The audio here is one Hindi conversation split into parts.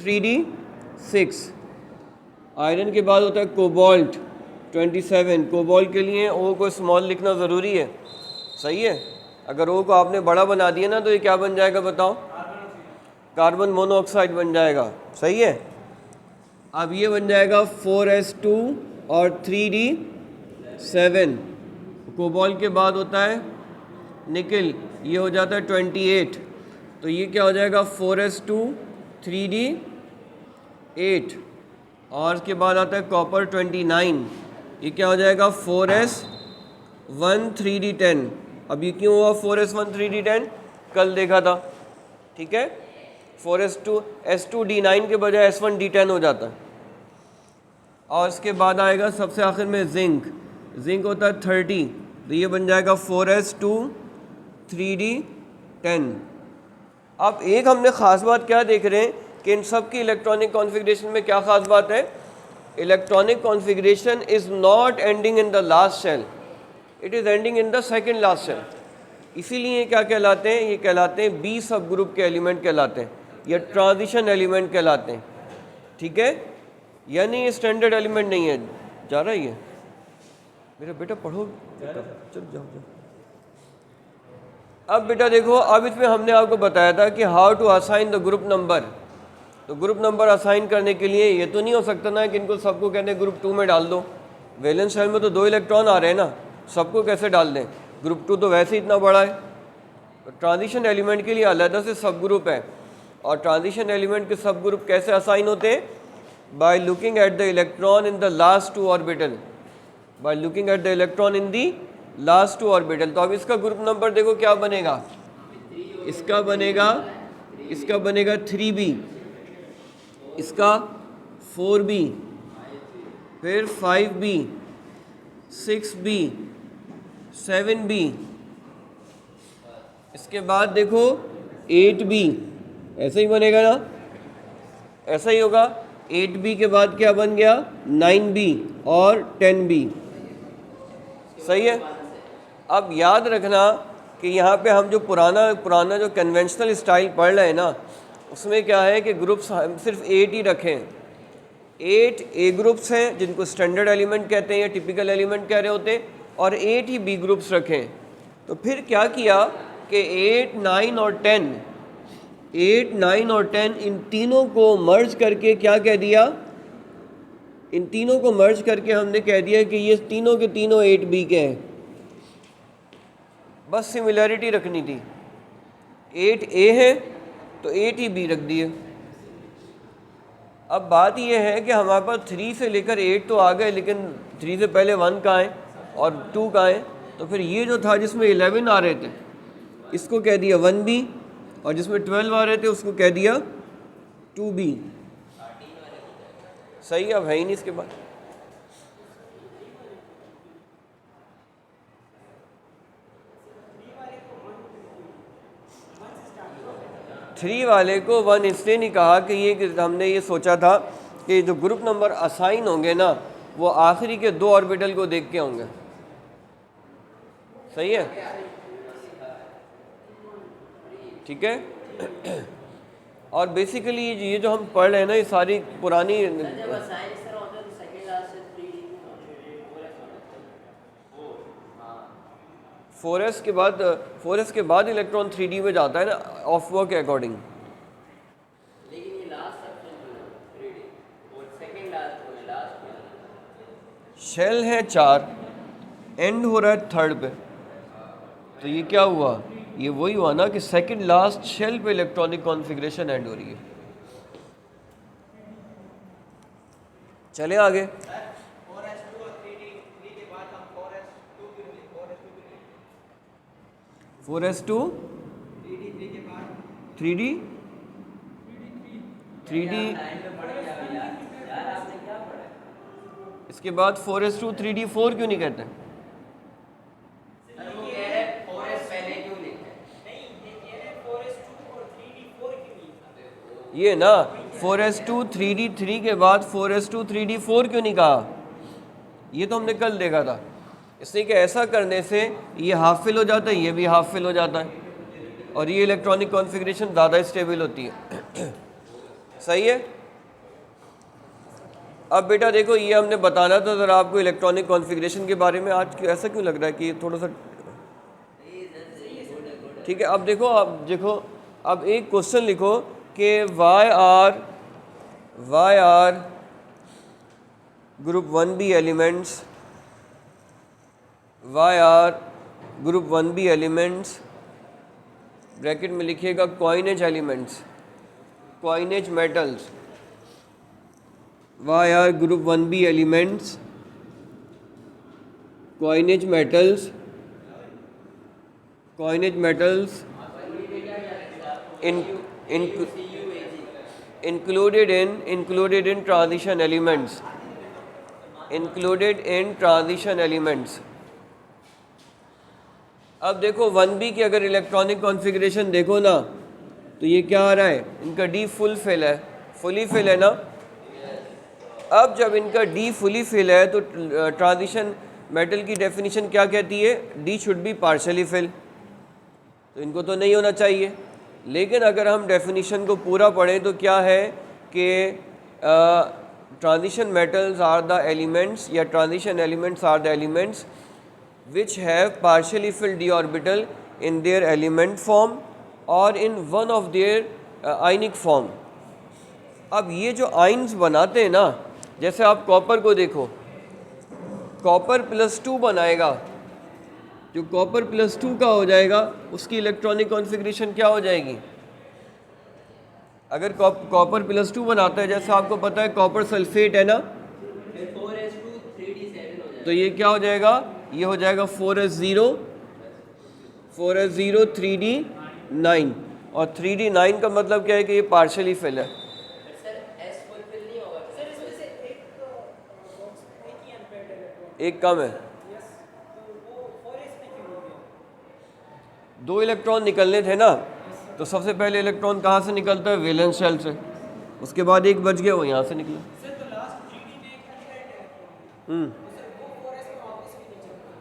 3d6। आयरन के बाद होता है कोबाल्ट 27। कोबाल्ट के लिए ओ को स्मॉल लिखना ज़रूरी है, सही है। अगर ओ को आपने बड़ा बना दिया ना तो ये क्या बन जाएगा बताओ, कार्बन मोनोऑक्साइड बन जाएगा, सही है। अब ये बन जाएगा 4s2 और 3d7। कोबाल्ट के बाद होता है निकल, ये हो जाता है 28। तो ये क्या हो जाएगा 4s2 3d8। और उसके बाद आता है कॉपर 29। ये क्या हो जाएगा 4s1 3d10। अब ये क्यों हुआ 4s1 3d10, कल देखा था, ठीक है। 4s2 s2d9 के बजाय s1d10 हो जाता है। और इसके बाद आएगा सबसे आखिर में जिंक। जिंक होता है 30, तो ये बन जाएगा 4s2 3d10। अब एक हमने ख़ास बात क्या देख रहे हैं कि इन सब की इलेक्ट्रॉनिक कॉन्फ़िगरेशन में क्या ख़ास बात है, electronic configuration is not ending in the last shell, it is ending in the second last shell. इसीलिए क्या कहलाते हैं, ये कहलाते हैं बी सब ग्रुप के एलिमेंट कहलाते हैं, या ट्रांजिशन एलिमेंट कहलाते हैं, ठीक है। यानी ये स्टैंडर्ड एलिमेंट नहीं है। जा रहा ही है मेरा बेटा, पढ़ो, चल जाओ। अब बेटा देखो, अब इसमें हमने आपको बताया था कि how to assign the group number. तो ग्रुप नंबर असाइन करने के लिए ये तो नहीं हो सकता ना कि इनको सबको कहते हैं ग्रुप 2 में डाल दो। वैलेंस शेल में तो 2 इलेक्ट्रॉन आ रहे हैं ना, सबको कैसे डाल दें, ग्रुप 2 तो वैसे ही इतना बड़ा है। तो ट्रांजिशन एलिमेंट के लिए अलग से सब ग्रुप है। और ट्रांजिशन एलिमेंट के सब ग्रुप कैसे असाइन होते हैं, by looking at the electron in the last 2 orbital, by looking at the electron in the last 2 orbital. तो अब इसका ग्रुप नंबर देखो क्या बनेगा, इसका बनेगा 3b, इसका 4b, फिर 5b, 6b, 7b, इसके बाद देखो 8b, ऐसा ही बनेगा ना, ऐसा ही होगा। 8b के बाद क्या बन गया 9b और 10b, सही है। अब याद रखना कि यहाँ पे हम जो पुराना जो कन्वेंशनल स्टाइल पढ़ रहे हैं ना, उसमें क्या है कि ग्रुप्स हम सिर्फ 8 ही रखें। 8 ए ग्रुप्स हैं जिनको स्टैंडर्ड एलिमेंट कहते हैं या टिपिकल एलिमेंट कह रहे होते हैं, और 8 ही बी ग्रुप्स रखें। तो फिर क्या किया कि 8, 9 और 10, 8, 9 और 10 इन तीनों को मर्ज करके क्या कह दिया, इन तीनों को मर्ज करके हमने कह दिया कि ये तीनों के तीनों 8b के हैं। बस सिमिलैरिटी रखनी थी, 8a है तो 8 ही b रख दिए। अब बात यह है कि हमारे पास 3 से लेकर 8 तो आ गए, लेकिन 3 से पहले 1 कहाँ है और 2 कहाँ है। तो फिर ये जो था जिसमें 11 आ रहे थे इसको कह दिया 1b, और जिसमें 12 आ रहे थे उसको कह दिया 2b, सही। अब है ही नहीं इसके बाद। 3 वाले को 1 इसलिए नहीं कहा कि ये हमने ये सोचा था कि जो ग्रुप नंबर असाइन होंगे ना वो आखिरी के 2 ऑर्बिटल को देख के होंगे, सही है, ठीक है। और बेसिकली ये जो हम पढ़ रहे हैं ना, ये सारी पुरानी 4s के बाद इलेक्ट्रॉन 3d में जाता है ना ऑफ वर्क के अकॉर्डिंग। शेल है 4, एंड हो रहा है 3rd पे, तो ये क्या हुआ, ये वही हुआ ना कि सेकंड लास्ट शेल पे इलेक्ट्रॉनिक कॉन्फ़िगरेशन एंड हो रही है। चले आगे। 4s2 3d इसके बाद 4s2 3d4 क्यों नहीं कहते? ये ना 4s2 3d3 के बाद 4s2 3d4 क्यों नहीं कहा? ये तो हमने कल देखा था। इसलिए कि ऐसा करने से ये हाफ फिल हो जाता है, ये भी हाफ फिल हो जाता है, और ये इलेक्ट्रॉनिक कॉन्फ़िगरेशन ज़्यादा स्टेबल होती है। सही है। अब बेटा देखो, ये हमने बताना था ज़रा आपको इलेक्ट्रॉनिक कॉन्फ़िगरेशन के बारे में। आज क्यों ऐसा क्यों लग रहा है कि थोड़ा सा ठीक है। अब देखो, अब एक क्वेश्चन लिखो कि why are group 1b elements, why are group 1b elements, bracket में लिखिएगा coinage elements, coinage metals. Why are group 1b elements, coinage metals, coinage metals included in transition elements, included in transition elements। अब देखो 1b की अगर इलेक्ट्रॉनिक कॉन्फ़िगरेशन देखो ना, तो ये क्या आ रहा है, इनका D फुल फिल है, फुली फिल है ना। अब जब इनका D फुली फिल है तो ट्रांजिशन मेटल की डेफिनेशन क्या कहती है, D should be partially fill. तो इनको तो नहीं होना चाहिए, लेकिन अगर हम डेफिनेशन को पूरा पढ़ें तो क्या है कि transition metals are the elements, या transition elements are the elements which have partially filled d orbital in their element form और in one of their ionic form. अब ये जो आइन्स बनाते हैं ना, जैसे आप कॉपर को देखो, कॉपर +2 बनाएगा, जो कॉपर +2 का हो जाएगा उसकी इलेक्ट्रॉनिक कॉन्फ़िगरेशन क्या हो जाएगी। अगर कॉपर +2 बनाता है, जैसे आपको पता है कॉपर सल्फेट है ना, 4s2 3d7 हो तो ये क्या हो जाएगा, ये हो जाएगा 4s0 3d9। और 3d9 का मतलब क्या है कि ये पार्शली फिल है। सर s फुलफिल नहीं होगा सर, इसमें से एक ही अनपेयर्ड इलेक्ट्रॉन एक कम है, तो वो 4s पे क्यों हो गया। 2 इलेक्ट्रॉन निकलने थे ना, तो सबसे पहले इलेक्ट्रॉन कहाँ से निकलता है, वैलेंस शेल से, उसके बाद एक बच गया, वो यहाँ से निकला। सर तो लास्ट 3d में एक अनपेयर्ड इलेक्ट्रॉन, सर वो 4s में वापस भी नहीं चलता।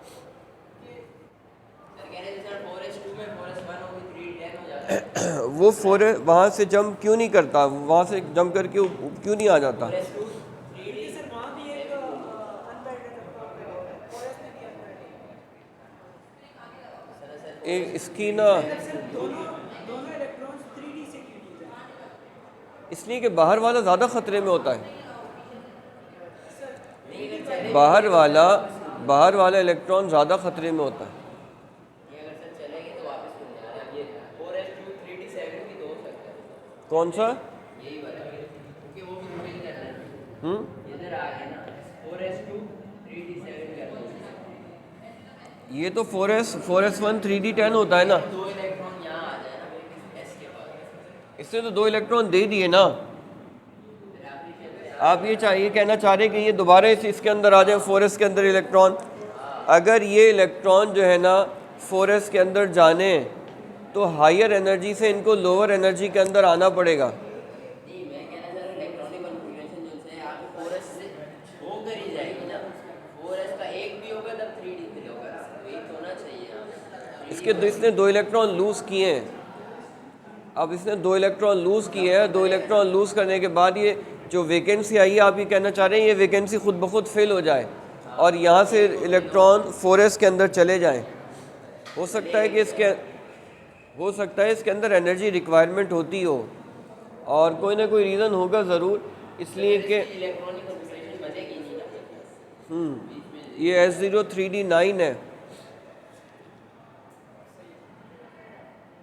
सर कह रहे थे सर 4s2 में 4s1 होगी 3d10 हो जाता है। वो 4 वहाँ से जंप क्यों नहीं करता, वहाँ से जंप करके क्यों नहीं आ जाता। 4s2 3d सर वहाँ भी एक अनपेयर्ड इलेक्ट्रॉन 4s में भी अनपेयर्ड है। एक इसकी ना, दोनों इलेक्ट्रॉन्स 3d से क्यों नहीं जाते। इसलिए कि बाहर वाला ज़्यादा ख़तरे में होता है। नहीं बाहर वाला इलेक्ट्रॉन ज़्यादा ख़तरे में होता है। ये अगर सर चलेंगे तो वापस मिल जाएगा। ये 4s2 3d7 भी तो हो सकता है। कौन सा, यही वाला, क्योंकि वो भी मिल कर रहा है। इधर आ गया ना 4s2 3d7 कर दो। ये तो 4s1 3d10 होता है ना, दो इलेक्ट्रॉन यहाँ आ जाए ना s के पास। इसने तो 2 इलेक्ट्रॉन दे दिए ना। आप ये कहना चाह रहे हैं कि ये दोबारा इसके अंदर आ जाए, 4s के अंदर इलेक्ट्रॉन। अगर ये इलेक्ट्रॉन जो है ना 4s के अंदर जाने, तो हायर एनर्जी से इनको लोअर एनर्जी के अंदर आना पड़ेगा। नहीं मैं कहना चाह रहा हूँ इलेक्ट्रॉनिक कॉन्फ़िगरेशन जो है यहाँ पे 4s से होकर ही जाएगी ना। 4s का एक भी होगा तब 3d फिल होगा, तो ये होना चाहिए यहाँ। इसने 2 इलेक्ट्रॉन लूज़ किए हैं। अब इसने 2 इलेक्ट्रॉन लूज़ किए हैं, 2 इलेक्ट्रॉन लूज़ करने के बाद ये जो वैकेंसी आई है, आप ये कहना चाह रहे हैं ये वैकेंसी खुद ब खुद फिल हो जाए और यहाँ से इलेक्ट्रॉन 4s के अंदर चले जाएं। हो सकता है इसके अंदर एनर्जी रिक्वायरमेंट होती हो, और कोई ना कोई रीज़न होगा ज़रूर, इसलिए कि इलेक्ट्रॉनिक कॉन्फ़िगरेशन बनेगी नहीं ना। ये S0 3d9 है।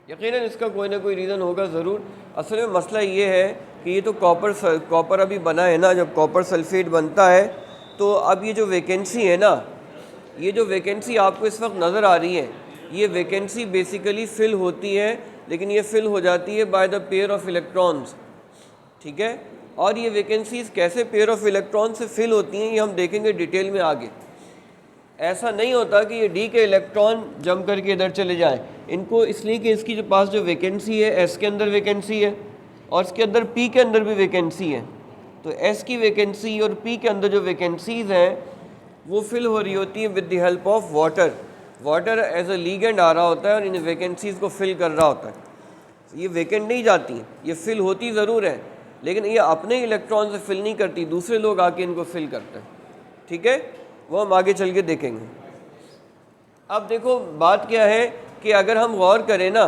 यकीनन इसका कोई ना कोई रीज़न होगा ज़रूर। असल में मसला ये है कि ये तो कॉपर अभी बना है ना, जब कॉपर सल्फेट बनता है तो अब ये जो वैकेंसी है ना, ये जो वैकेंसी आपको इस वक्त नज़र आ रही है, ये वैकेंसी बेसिकली फ़िल होती है, लेकिन ये फ़िल हो जाती है by the pair of electrons. ठीक है, और ये वैकेंसीज़ कैसे पेयर ऑफ इलेक्ट्रॉन से फ़िल होती हैं ये हम देखेंगे डिटेल में आगे। ऐसा नहीं होता कि ये डी के इलेक्ट्रॉन जम करके इधर चले जाएं, इनको इसलिए कि इसकी जो पास जो वैकेंसी है, एस के अंदर वैकेंसी है और इसके अंदर पी के अंदर भी वैकेंसी है, तो एस की वैकेंसी और पी के अंदर जो वैकेंसीज़ हैं वो फिल हो रही होती हैं with the help of water. Water as a ligand आ रहा होता है और इन वैकेंसीज़ को फिल कर रहा होता है। ये वैकेंट नहीं जाती, ये फिल होती ज़रूर है, लेकिन ये अपने इलेक्ट्रॉन से फिल नहीं करती, दूसरे लोग आके इनको फिल करते हैं। ठीक है, वो हम आगे चल के देखेंगे। अब देखो बात क्या है कि अगर हम गौर करें ना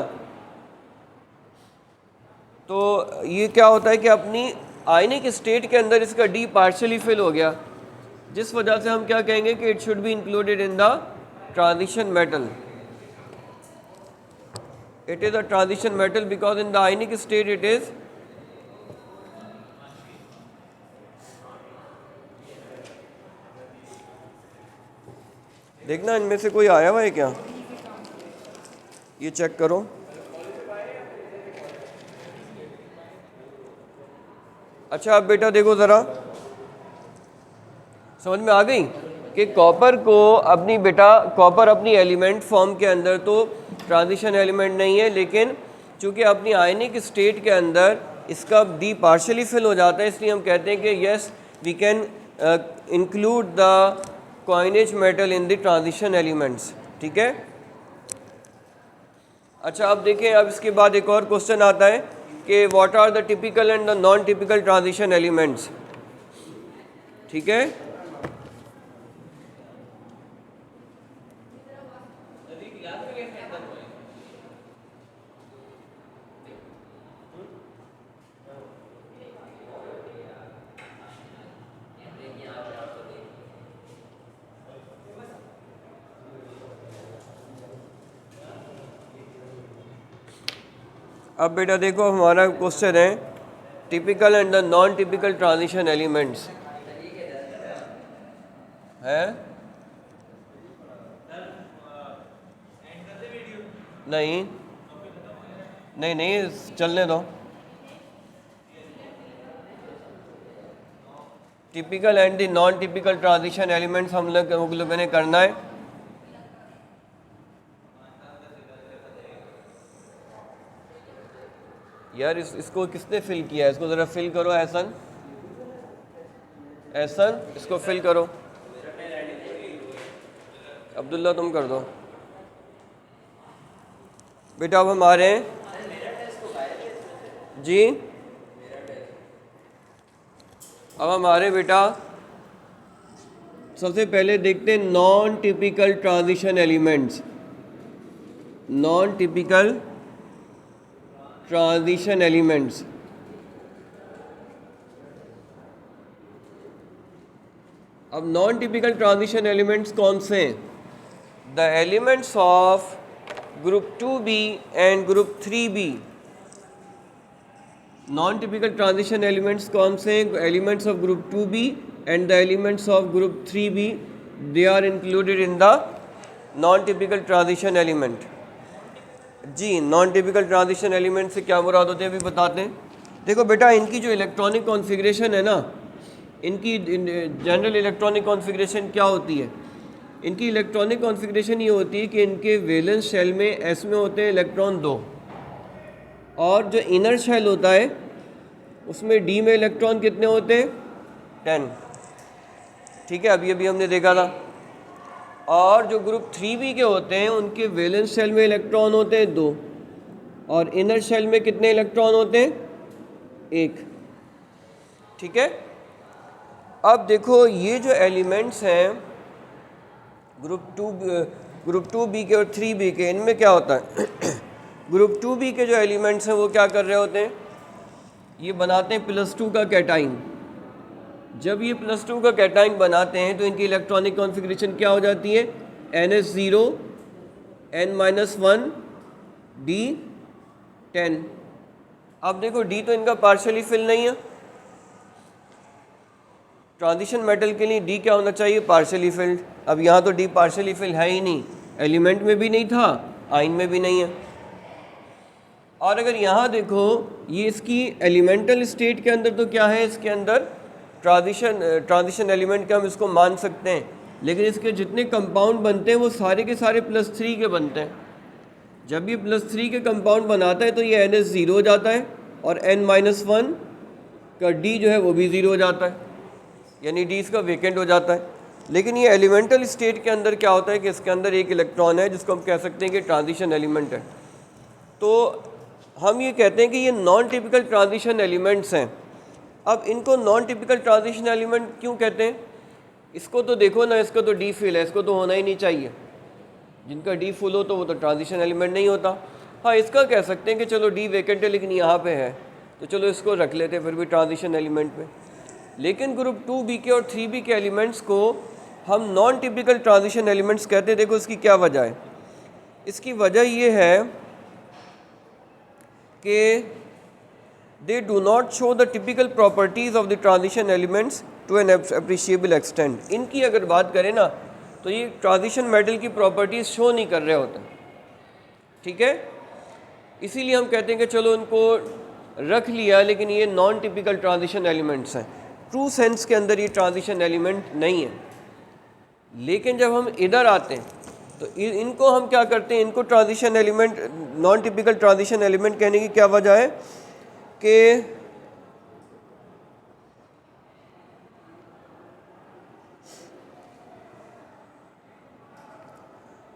तो ये क्या होता है कि अपनी आयनिक स्टेट के अंदर इसका डी पार्शियली फिल हो गया, जिस वजह से हम क्या कहेंगे कि it should be included in the transition metal. It is a transition metal because in the ionic state it is देखना इनमें से कोई आया हुआ है क्या, ये चेक करो। अच्छा अब बेटा देखो ज़रा, समझ में आ गई कि कॉपर को अपनी बेटा कॉपर अपनी एलिमेंट फॉर्म के अंदर तो ट्रांजिशन एलिमेंट नहीं है, लेकिन चूँकि अपनी आयनिक स्टेट के अंदर इसका डी पार्शियली फिल हो जाता है, इसलिए हम कहते हैं कि yes we can include the coinage metal in the transition elements. ठीक है, अच्छा अब देखें, अब इसके बाद एक और क्वेश्चन आता है कि what are the typical and the non typical transition elements. ठीक है, अब बेटा देखो हमारा क्वेश्चन है typical and the non typical transition elements है। नहीं नहीं नहीं चलने दो। Typical and the non typical transition elements हम लोगों ने करना है। यार इसको किसने फिल किया है, इसको ज़रा फिल करो एहसन, एहसन इसको फिल करो। अब्दुल्ला तुम कर दो बेटा। अब हम आ रहे हैं जी, अब हम आ रहे हैं बेटा, सबसे पहले देखते हैं non typical transition elements. Non typical transition elements, अब नॉन टिपिकल ट्रांजिशन एलिमेंट्स कौन से हैं? The elements of group 2b and group 3b। Non typical transition elements कौन से हैं? Elements of group 2b and the elements of group 3b, they are included in the non typical transition element. जी, नॉन टिपिकल ट्रांजिशन एलिमेंट से क्या मुराद होते हैं अभी बताते हैं। देखो बेटा, इनकी जो इलेक्ट्रॉनिक कॉन्फ़िगरेशन है ना, इनकी जनरल इलेक्ट्रॉनिक कॉन्फ़िगरेशन क्या होती है? इनकी इलेक्ट्रॉनिक कॉन्फ़िगरेशन ये होती है कि इनके वैलेंस शेल में एस में होते हैं इलेक्ट्रॉन 2, और जो इनर शेल होता है उसमें डी में इलेक्ट्रॉन कितने होते हैं? 10। ठीक है, अभी हमने देखा था। और जो ग्रुप 3b के होते हैं उनके वैलेंस शेल में इलेक्ट्रॉन होते हैं 2, और इनर शेल में कितने इलेक्ट्रॉन होते हैं? 1। ठीक है, अब देखो ये जो एलिमेंट्स हैं ग्रुप 2b के और 3b के, इनमें क्या होता है? ग्रुप 2b के जो एलिमेंट्स हैं वो क्या कर रहे होते हैं? ये बनाते हैं +2 का कैटाइन। जब ये +2 का कैटाइन बनाते हैं तो इनकी इलेक्ट्रॉनिक कॉन्फ़िगरेशन क्या हो जाती है? NH0 N-1 D10। अब देखो D तो इनका पार्शियली फिल नहीं है, ट्रांजिशन मेटल के लिए D क्या होना चाहिए? Partially field. अब यहाँ तो D पार्शियली फिल है ही नहीं, एलिमेंट में भी नहीं था, आयन में भी नहीं है। और अगर यहाँ देखो ये इसकी एलिमेंटल स्टेट के अंदर तो क्या है, इसके अंदर ट्रांजिशन एलिमेंट का हम इसको मान सकते हैं, लेकिन इसके जितने कंपाउंड बनते हैं वो सारे के सारे +3 के बनते हैं। जब ये +3 के कंपाउंड बनाता है तो ये NH0 हो जाता है, और N-1 का D जो है वो भी 0 हो जाता है, यानी D इसका वेकेंट हो जाता है। लेकिन ये एलिमेंटल स्टेट के अंदर क्या होता है कि इसके अंदर एक इलेक्ट्रॉन है जिसको हम कह सकते हैं कि ट्रांजिशन एलिमेंट है। तो हम ये कहते हैं कि ये नॉन टिपिकल ट्रांजिशन एलिमेंट्स हैं, अब इनको नॉन टिपिकल ट्रांजिशन एलिमेंट क्यों कहते हैं? इसको तो देखो ना, इसको तो डी फिल है, इसको तो होना ही नहीं चाहिए। जिनका डी फुल हो तो वो तो ट्रांजिशन एलिमेंट नहीं होता। हाँ, इसका कह सकते हैं कि चलो डी वेकेंट है लेकिन यहाँ पे है, तो चलो इसको रख लेते हैं फिर भी ट्रांजिशन एलिमेंट पे। लेकिन ग्रुप 2B के और 3B के एलिमेंट्स को हम नॉन टिपिकल ट्रांजिशन एलिमेंट्स कहते हैं। देखो इसकी क्या वजह है। इसकी वजह ये है कि they do not show the typical properties of the transition elements to an appreciable extent। इनकी अगर बात करें ना तो ये ट्रांजिशन मेटल की प्रॉपर्टीज़ शो नहीं कर रहे होते, ठीक है। इसीलिए हम कहते हैं कि चलो उनको रख लिया, लेकिन ये नॉन टिपिकल ट्रांजिशन एलिमेंट्स हैं। ट्रू सेंस के अंदर ये ट्रांजिशन एलिमेंट नहीं है। लेकिन जब हम इधर आते हैं तो इनको हम क्या करते हैं, इनको transition element, non typical transition element कहने की क्या वजह है कि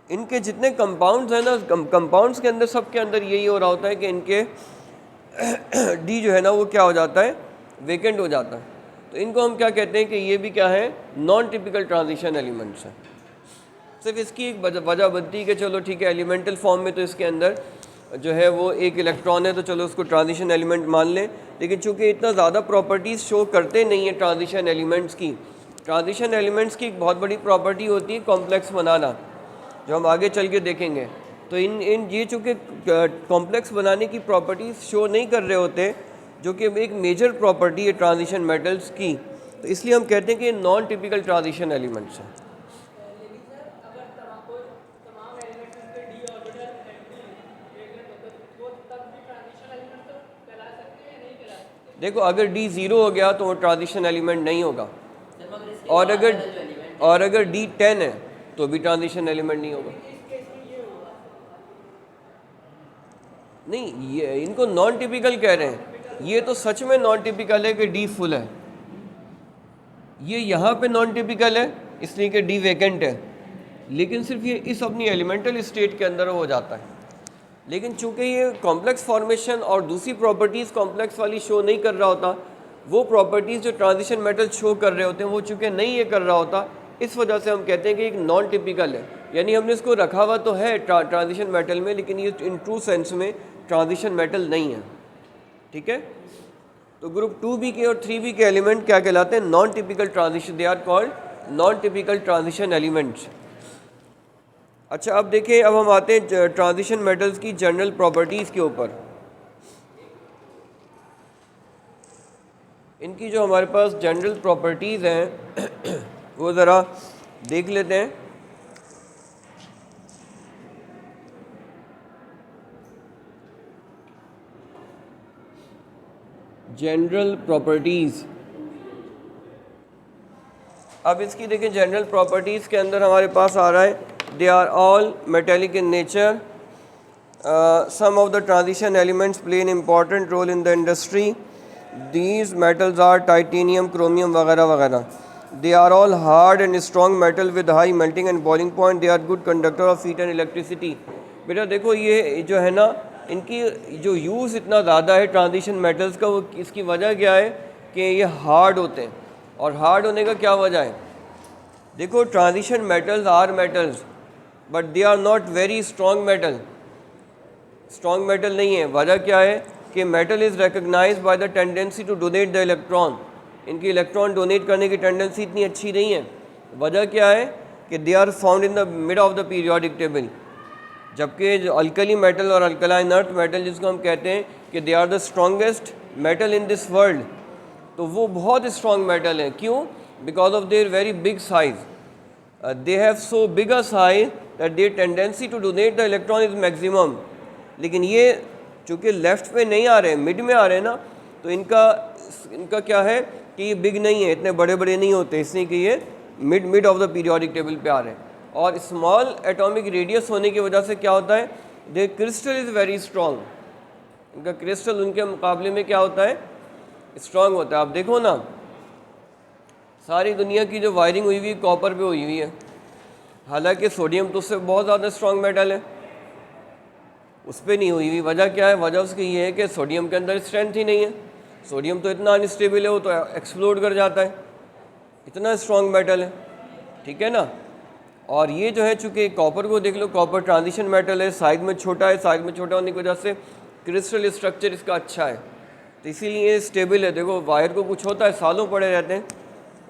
इनके जितने कंपाउंड्स हैं ना, कंपाउंड्स के अंदर, सब के अंदर यही हो रहा होता है कि इनके डी जो है ना वो क्या हो जाता है, वेकेंट हो जाता है। तो इनको हम क्या कहते हैं कि ये भी क्या है, नॉन टिपिकल ट्रांजिशन एलिमेंट्स हैं। सिर्फ इसकी एक वजह बनती है कि चलो ठीक है, एलिमेंटल फॉर्म में तो इसके अंदर जो है वो एक इलेक्ट्रॉन है, तो चलो उसको ट्रांजिशन एलिमेंट मान लें। लेकिन चूंकि इतना ज़्यादा प्रॉपर्टीज़ शो करते नहीं है ट्रांजिशन एलिमेंट्स की, ट्रांजिशन एलिमेंट्स की एक बहुत बड़ी प्रॉपर्टी होती है कॉम्प्लेक्स बनाना, जो हम आगे चल के देखेंगे। तो इन ये चूँकि कॉम्प्लेक्स बनाने की प्रॉपर्टीज़ शो नहीं कर रहे होते, जो कि एक मेजर प्रॉपर्टी है ट्रांजिशन मेटल्स की, तो इसलिए हम कहते हैं कि नॉन टिपिकल ट्रांजिशन एलिमेंट्स हैं। देखो अगर डी ज़ीरो हो गया तो वो ट्रांजिशन एलिमेंट नहीं होगा, और अगर डी 10 है तो भी ट्रांजिशन एलिमेंट नहीं होगा। नहीं, ये इनको नॉन टिपिकल कह रहे हैं। ये तो सच में नॉन टिपिकल है कि डी फुल है। ये यहाँ पे नॉन टिपिकल है इसलिए कि डी वेकेंट है, लेकिन सिर्फ ये इस अपनी एलिमेंटल स्टेट के अंदर हो जाता है। लेकिन चूंकि ये कॉम्प्लेक्स फॉर्मेशन और दूसरी प्रॉपर्टीज़ कॉम्प्लेक्स वाली शो नहीं कर रहा होता, वो प्रॉपर्टीज़ जो ट्रांजिशन मेटल शो कर रहे होते हैं वो चूँकि नहीं ये कर रहा होता, इस वजह से हम कहते हैं कि एक नॉन टिपिकल है। यानी हमने इसको रखा हुआ तो है ट्रांजिशन मेटल में, लेकिन ये इन ट्रू सेंस में ट्रांजिशन मेटल नहीं है, ठीक है। तो ग्रुप 2B के और 3B के एलिमेंट क्या कहलाते हैं, non typical transition, they are called non typical transition elements. अच्छा, अब देखिए, अब हम आते हैं ट्रांजिशन मेटल्स की जनरल प्रॉपर्टीज़ के ऊपर। इनकी जो हमारे पास जनरल प्रॉपर्टीज़ हैं वो ज़रा देख लेते हैं। जनरल प्रॉपर्टीज़, अब इसकी देखिए जनरल प्रॉपर्टीज़ के अंदर हमारे पास आ रहा है, they are all metallic in nature. Some of the transition elements play an important role in the industry. These metals are titanium, chromium वगैरह वगैरह. They are all hard and strong metal with high melting and boiling point. They are good conductor of heat and electricity. बेटा देखो ये जो है ना, इनकी जो यूज़ इतना ज़्यादा है ट्रांजिशन मेटल्स का, वो इसकी वजह क्या है कि ये हार्ड होते हैं। और हार्ड होने का क्या वजह है, देखो transition metals are metals but they are not very strong metal. Strong metal नहीं है। वजह क्या है कि metal is recognised by the tendency to donate the electron. इनकी इलेक्ट्रॉन डोनेट करने की टेंडेंसी इतनी अच्छी नहीं है। वजह क्या है कि they are found in the mid of the periodic table, जबकि जो अल्कली मेटल और अल्कलाइन अर्थ मेटल जिसको हम कहते हैं कि they are the strongest metal in this world, तो वो बहुत स्ट्रॉन्ग मेटल हैं। क्यों? Because of their very big size. They have so big a size that their tendency to donate the electron is maximum. लेकिन ये चूँकि लेफ्ट पे नहीं आ रहे, मिड में आ रहे हैं ना, तो इनका क्या है कि ये बिग नहीं है, इतने बड़े बड़े नहीं होते, इसलिए कि ये mid of the periodic table पे आ रहे हैं। और स्मॉल एटॉमिक रेडियस होने की वजह से क्या होता है, their crystal is very strong. इनका क्रिस्टल उनके मुकाबले में क्या होता है, स्ट्रॉन्ग होता है। आप देखो ना, सारी दुनिया की जो वायरिंग हुई हुई कॉपर पे हुई हुई है, हालांकि सोडियम तो उससे बहुत ज़्यादा स्ट्रॉन्ग मेटल है, उस पर नहीं हुई हुई। वजह क्या है? वजह उसकी ये है कि सोडियम के अंदर स्ट्रेंथ ही नहीं है। सोडियम तो इतना अनस्टेबल है, वो तो एक्सप्लोड कर जाता है, इतना स्ट्रॉन्ग मेटल है, ठीक है ना। और ये जो है चूँकि कॉपर को देख लो, कॉपर ट्रांजिशन मेटल है, साइज में छोटा है, साइज में छोटा होने की वजह से क्रिस्टल स्ट्रक्चर इसका अच्छा है, तो इसीलिए स्टेबल है। देखो वायर को कुछ होता है, सालों पड़े रहते हैं,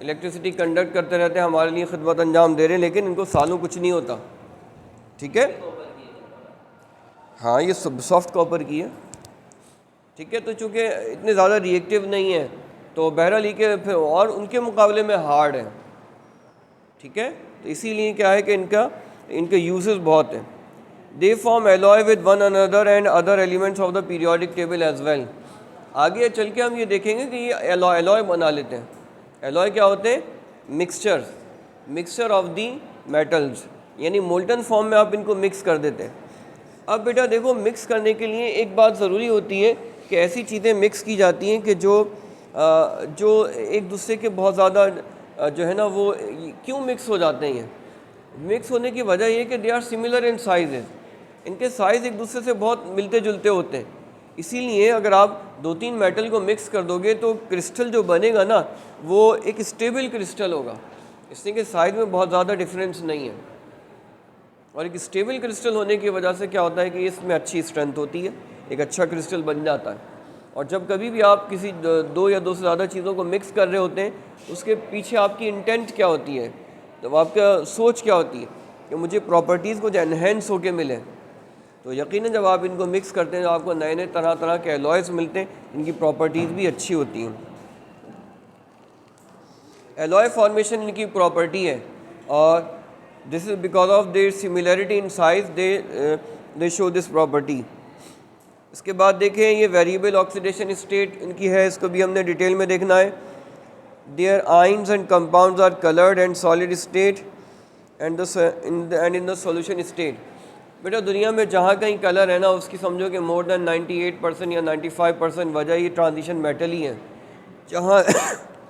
इलेक्ट्रिसिटी कंडक्ट करते रहते हैं, हमारे लिए खिदमत अंजाम दे रहे हैं, लेकिन इनको सालों कुछ नहीं होता, ठीक है। हाँ ये सॉफ्ट कॉपर की है, ठीक है। तो चूँकि इतने ज़्यादा रिएक्टिव नहीं है तो बहरहाल ये के फिर और उनके मुकाबले में हार्ड है, ठीक है। तो इसीलिए क्या है कि इनके यूजेस बहुत हैं। They form alloy with one another and other elements of the periodic table as well. आगे चल के हम ये देखेंगे कि ये एलॉय बना लेते हैं। एलॉय क्या होते हैं? मिक्सचर ऑफ दी मेटल्स, यानी मोल्टन फॉर्म में आप इनको मिक्स कर देते हैं। अब बेटा देखो, मिक्स करने के लिए एक बात ज़रूरी होती है कि ऐसी चीज़ें मिक्स की जाती हैं कि जो एक दूसरे के बहुत ज़्यादा जो है ना वो क्यों मिक्स हो जाते हैं। मिक्स होने की वजह ये कि they are similar in sizes, इनके साइज़ एक दूसरे से बहुत मिलते जुलते होते हैं। इसीलिए अगर आप 2-3 मेटल को मिक्स कर दोगे तो क्रिस्टल जो बनेगा ना वो एक स्टेबल क्रिस्टल होगा, इसलिए कि साइज़ में बहुत ज़्यादा डिफरेंस नहीं है। और एक स्टेबल क्रिस्टल होने की वजह से क्या होता है कि इसमें अच्छी स्ट्रेंथ होती है, एक अच्छा क्रिस्टल बन जाता है। और जब कभी भी आप किसी 2 या 2 से ज़्यादा चीज़ों को मिक्स कर रहे होते हैं, उसके पीछे आपकी इंटेंट क्या होती है, तो आपका सोच क्या होती है कि मुझे प्रॉपर्टीज़ कुछ एनहेंस होके मिले। तो यकीनन जब आप इनको मिक्स करते हैं तो आपको नए नए तरह तरह के एलॉयज़ मिलते हैं, इनकी प्रॉपर्टीज़ भी अच्छी होती हैं। एलॉय फॉर्मेशन इनकी प्रॉपर्टी है, और this is because of there similarity in size they show this property. इसके बाद देखें, ये वेरिएबल ऑक्सीडेशन स्टेट इनकी है, इसको भी हमने डिटेल में देखना है। Their ions and compounds are coloured and solid state and in the solution state. बेटा दुनिया में जहाँ कहीं कलर है ना, उसकी समझो कि मोर देन 98% या 95% वजह ये ट्रांजिशन मेटल ही है। जहाँ